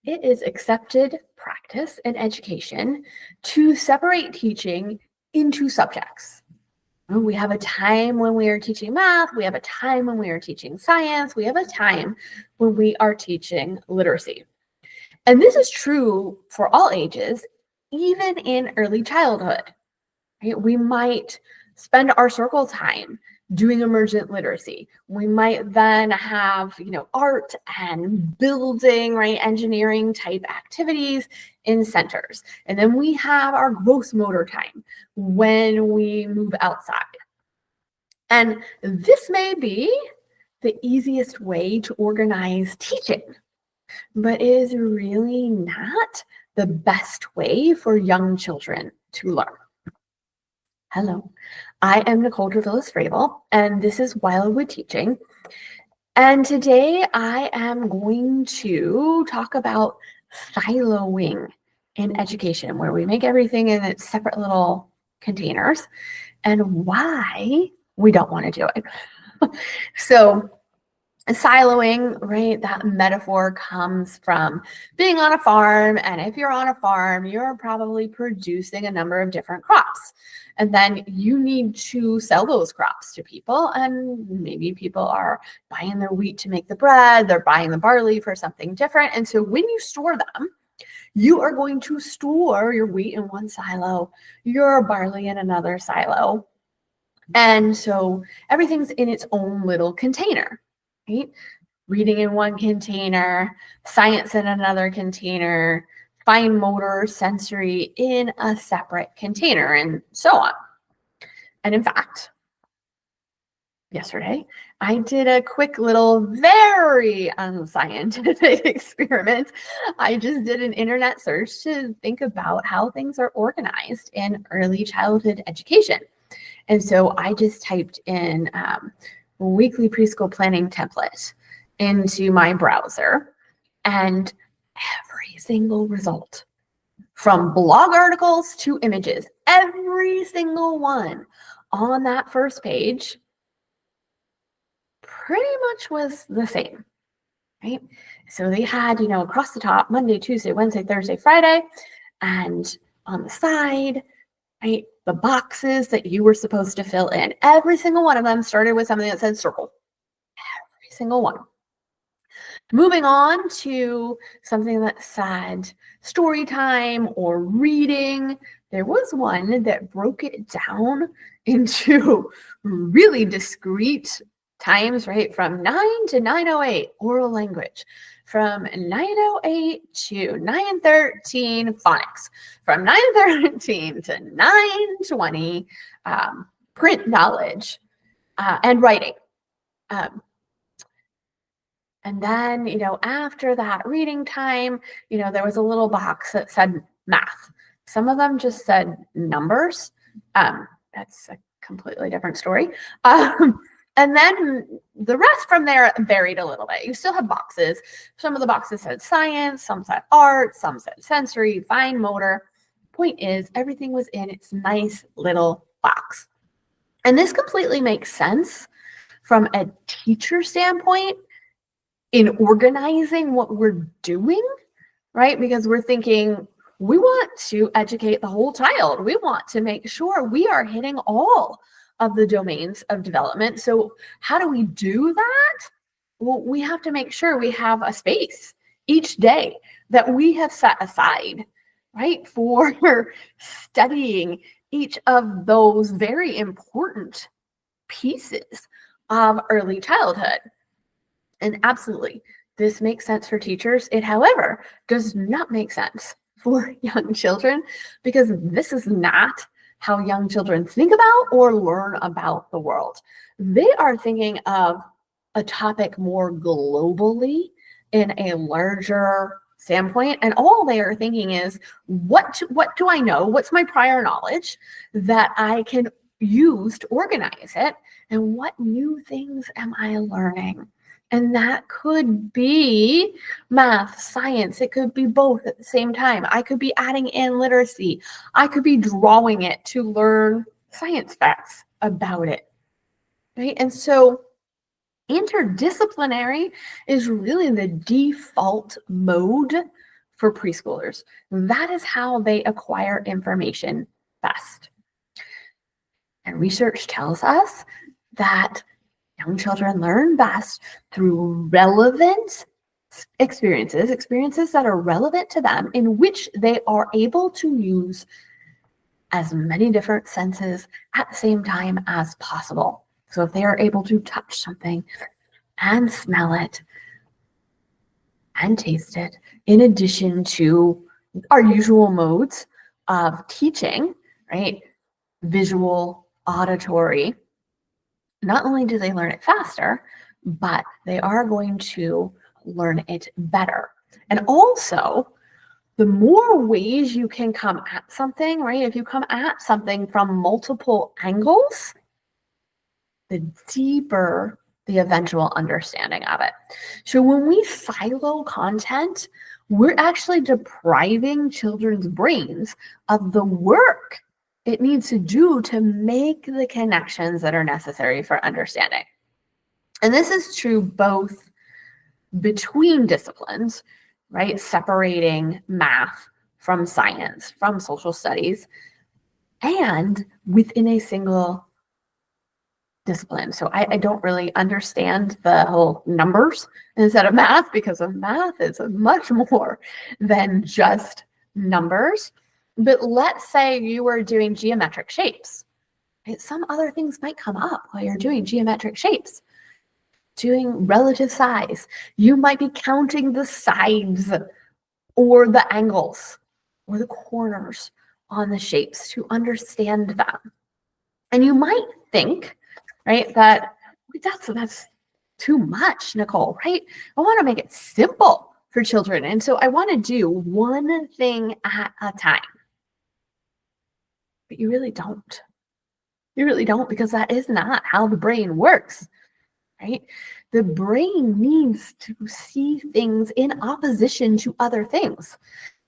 It is accepted practice in education to separate teaching into subjects. We have a time when we are teaching math, we have a time when we are teaching science, we have a time when we are teaching literacy. And this is true for all ages, even in early childhood. Right? We might spend our circle time doing emergent literacy. We might then have, art and building, right, engineering type activities in centers. And then we have our gross motor time when we move outside. And this may be the easiest way to organize teaching, but it is really not the best way for young children to learn. Hello, I am Nicole Trevillis-Fravel, and this is Wildwood Teaching. And today I am going to talk about siloing in education, where we make everything in its separate little containers, and why we don't want to do it. So siloing, right, that metaphor comes from being on a farm. And if you're on a farm, you're probably producing a number of different crops. And then you need to sell those crops to people. And maybe people are buying their wheat to make the bread. They're buying the barley for something different. And so when you store them, you are going to store your wheat in one silo, your barley in another silo. And so everything's in its own little container. Right? Reading in one container, science in another container, fine motor, sensory in a separate container, and so on. And in fact, yesterday, I did a quick little, very unscientific experiment. I just did an internet search to think about how things are organized in early childhood education. And so I just typed in weekly preschool planning template into my browser, and every single result, from blog articles to images, every single one on that first page pretty much was the same, right? So they had, across the top, Monday, Tuesday, Wednesday, Thursday, Friday, and on the side, right, the boxes that you were supposed to fill in. Every single one of them started with something that said circle. Every single one. Moving on to something that said story time or reading. There was one that broke it down into really discrete times, right? From 9 to 9:08, oral language. From 9:08 to 9:13, phonics. From 9:13 to 9:20, print knowledge and writing. And then, after that reading time, there was a little box that said math. Some of them just said numbers. That's a completely different story. And then the rest from there varied a little bit. You still have boxes. Some of the boxes said science, some said art, some said sensory, fine motor. Point is, everything was in its nice little box. And this completely makes sense from a teacher standpoint in organizing what we're doing, right? Because we're thinking, we want to educate the whole child. We want to make sure we are hitting all of the domains of development. So how do we do that? Well, we have to make sure we have a space each day that we have set aside, right, for studying each of those very important pieces of early childhood. And absolutely, this makes sense for teachers. It, however, does not make sense for young children, because this is not how young children think about or learn about the world. They are thinking of a topic more globally in a larger standpoint, and all they are thinking is, what do I know? What's my prior knowledge that I can use to organize it? And what new things am I learning? And that could be math, science. It could be both at the same time. I could be adding in literacy. I could be drawing it to learn science facts about it, right? And so Interdisciplinary is really the default mode for preschoolers. That is how they acquire information best. And research tells us that young children learn best through relevant experiences that are relevant to them, in which they are able to use as many different senses at the same time as possible. So if they are able to touch something and smell it and taste it, in addition to our usual modes of teaching, right? Visual, auditory, not only do they learn it faster, but they are going to learn it better. And also, the more ways you can come at something, right? If you come at something from multiple angles, the deeper the eventual understanding of it. So when we silo content, we're actually depriving children's brains of the work it needs to do to make the connections that are necessary for understanding. And this is true both between disciplines, right? Separating math from science, from social studies, and within a single discipline. So I don't really understand the whole numbers instead of math, because of math is much more than just numbers. But let's say you were doing geometric shapes. Right? Some other things might come up while you're doing geometric shapes. Doing relative size. You might be counting the sides or the angles or the corners on the shapes to understand them. And you might think, right, that that's too much, Nicole, right? I want to make it simple for children. And so I want to do one thing at a time. But you really don't. You really don't, because that is not how the brain works, right? The brain needs to see things in opposition to other things.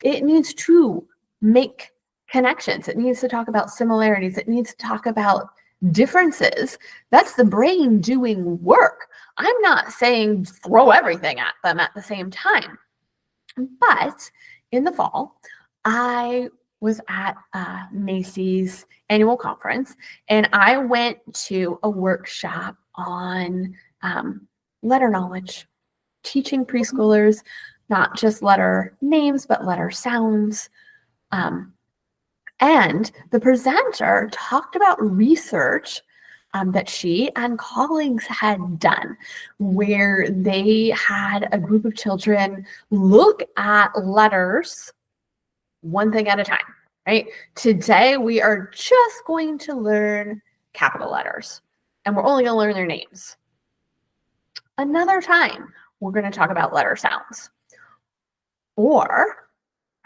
It needs to make connections. It needs to talk about similarities. It needs to talk about differences. That's the brain doing work. I'm not saying throw everything at them at the same time. But in the fall, I was at Macy's annual conference, and I went to a workshop on letter knowledge, teaching preschoolers not just letter names, but letter sounds. And the presenter talked about research that she and colleagues had done, where they had a group of children look at letters one thing at a time, right? Today, we are just going to learn capital letters, and we're only going to learn their names. Another time, we're going to talk about letter sounds. Or,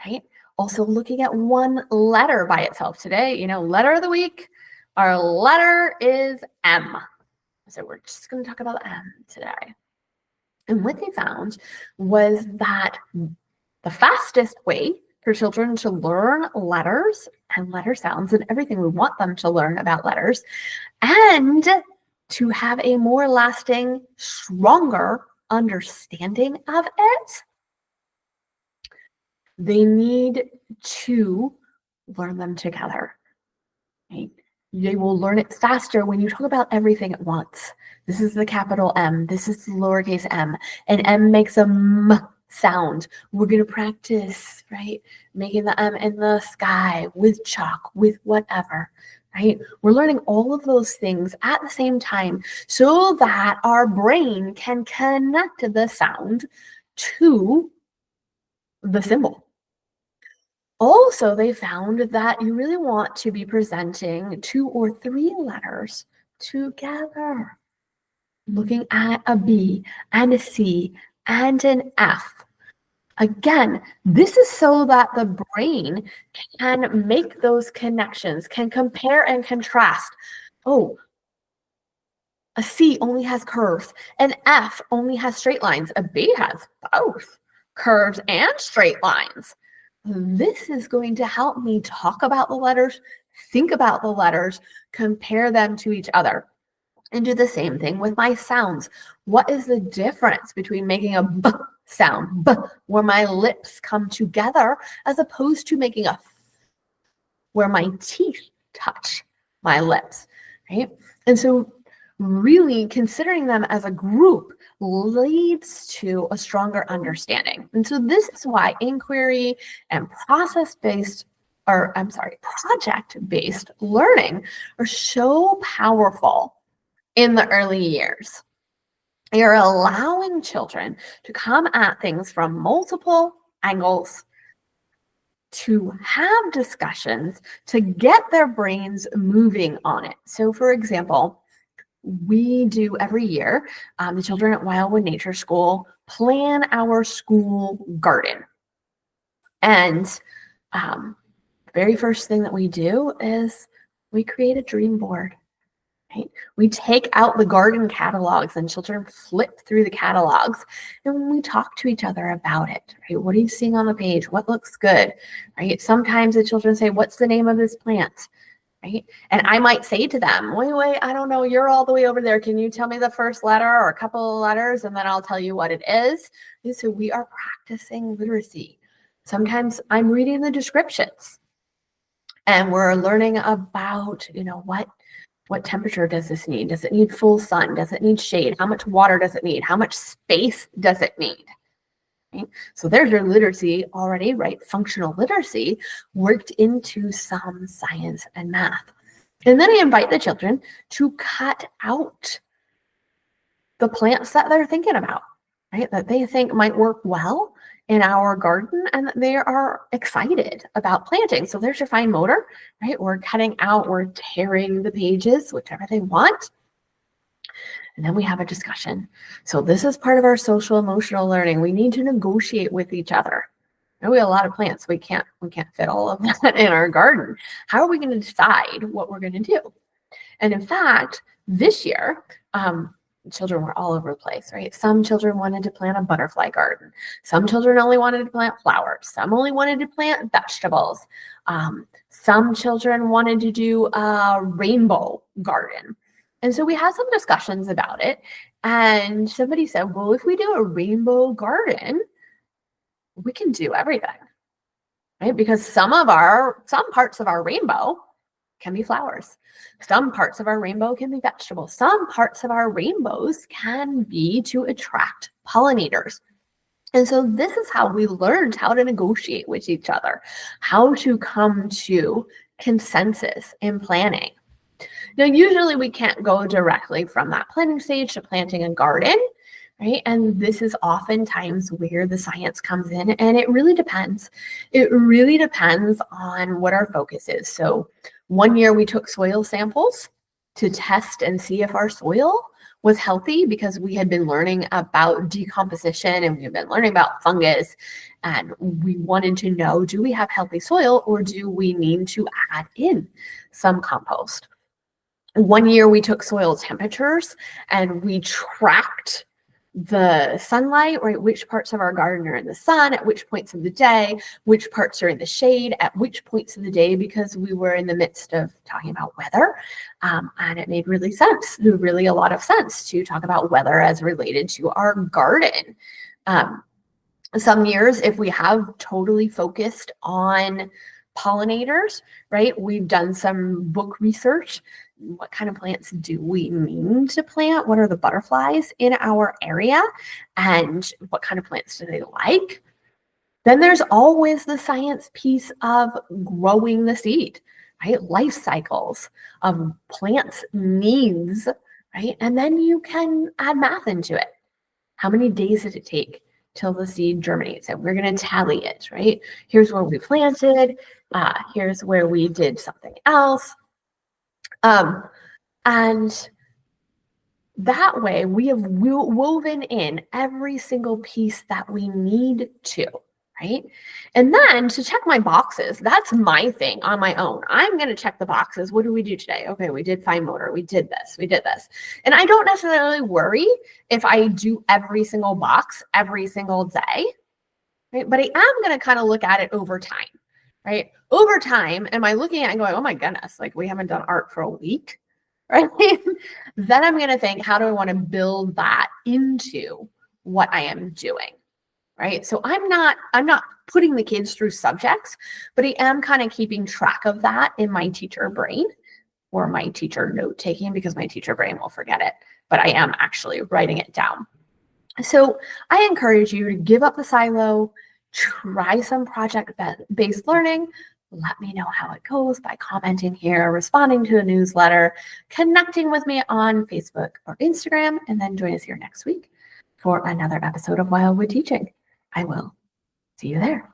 right, also looking at one letter by itself. Today, letter of the week, our letter is M. So we're just going to talk about M today. And what they found was that the fastest way for children to learn letters and letter sounds and everything we want them to learn about letters, and to have a more lasting, stronger understanding of it, they need to learn them together. Right? They will learn it faster when you talk about everything at once. This is the capital M. This is the lowercase m. And M makes a M sound. We're going to practice, right? Making the M in the sky with chalk, with whatever, right? We're learning all of those things at the same time so that our brain can connect the sound to the symbol. Also, they found that you really want to be presenting 2 or 3 letters together. Looking at a B and a C and an F. Again, this is so that the brain can make those connections, can compare and contrast. Oh, a C only has curves. An F only has straight lines. A B has both curves and straight lines. This is going to help me talk about the letters, think about the letters, compare them to each other. And do the same thing with my sounds. What is the difference between making a b sound, b, where my lips come together, as opposed to making a f, where my teeth touch my lips, right? And so really considering them as a group leads to a stronger understanding. And so this is why inquiry and project-based learning are so powerful in the early years. You're allowing children to come at things from multiple angles, to have discussions, to get their brains moving on it. So for example, we do every year, the children at Wildwood Nature School plan our school garden. And the very first thing that we do is we create a dream board. Right? We take out the garden catalogs and children flip through the catalogs, and we talk to each other about it. Right? What are you seeing on the page? What looks good? Right? Sometimes the children say, "What's the name of this plant?" Right? And I might say to them, wait, I don't know, you're all the way over there. Can you tell me the first letter or a couple of letters, and then I'll tell you what it is? And so we are practicing literacy. Sometimes I'm reading the descriptions, and we're learning about, what temperature does this need? Does it need full sun? Does it need shade? How much water does it need? How much space does it need? Right? So there's your literacy already, right? Functional literacy worked into some science and math. And then I invite the children to cut out the plants that they're thinking about, right? That they think might work well in our garden, and that they are excited about planting. So there's your fine motor, right? We're cutting out, we're tearing the pages, whichever they want. And then we have a discussion. So this is part of our social emotional learning. We need to negotiate with each other. And we have a lot of plants. We can't fit all of that in our garden. How are we going to decide what we're going to do? And in fact, this year, children were all over the place, right? Some children wanted to plant a butterfly garden. Some children only wanted to plant flowers. Some only wanted to plant vegetables. Some children wanted to do a rainbow garden. And so we had some discussions about it. And somebody said, well, if we do a rainbow garden, we can do everything, right? Because some parts of our rainbow can be flowers. Some parts of our rainbow can be vegetables. Some parts of our rainbows can be to attract pollinators. And so this is how we learned how to negotiate with each other, how to come to consensus in planning. Now, usually we can't go directly from that planning stage to planting a garden, right? And this is oftentimes where the science comes in, and it really depends. It really depends on what our focus is. So one year we took soil samples to test and see if our soil was healthy, because we had been learning about decomposition and we've been learning about fungus, and we wanted to know, do we have healthy soil, or do we need to add in some compost? One year we took soil temperatures and we tracked the sunlight, right? Which parts of our garden are in the sun, at which points of the day, which parts are in the shade, at which points of the day, because we were in the midst of talking about weather. And it made really a lot of sense to talk about weather as related to our garden. Some years, if we have totally focused on pollinators, right? We've done some book research. What kind of plants do we need to plant? What are the butterflies in our area? And what kind of plants do they like? Then there's always the science piece of growing the seed, right? Life cycles of plants' needs, right? And then you can add math into it. How many days did it take till the seed germinates? And we're going to tally it, right? Here's where we planted. Here's where we did something else. And that way we have woven in every single piece that we need to, right? And then to check my boxes, that's my thing on my own. I'm going to check the boxes. What do we do today? Okay, we did fine motor. We did this. And I don't necessarily worry if I do every single box every single day, right? But I am going to kind of look at it over time, right? Over time, am I looking at it and going, oh my goodness, like we haven't done art for a week, right? Then I'm going to think, how do I want to build that into what I am doing, right? So I'm not putting the kids through subjects, but I am kind of keeping track of that in my teacher brain or my teacher note taking, because my teacher brain will forget it, but I am actually writing it down. So I encourage you to give up the silo, try some project-based learning. Let me know how it goes by commenting here, responding to a newsletter, connecting with me on Facebook or Instagram, and then join us here next week for another episode of Wildwood Teaching. I will see you there.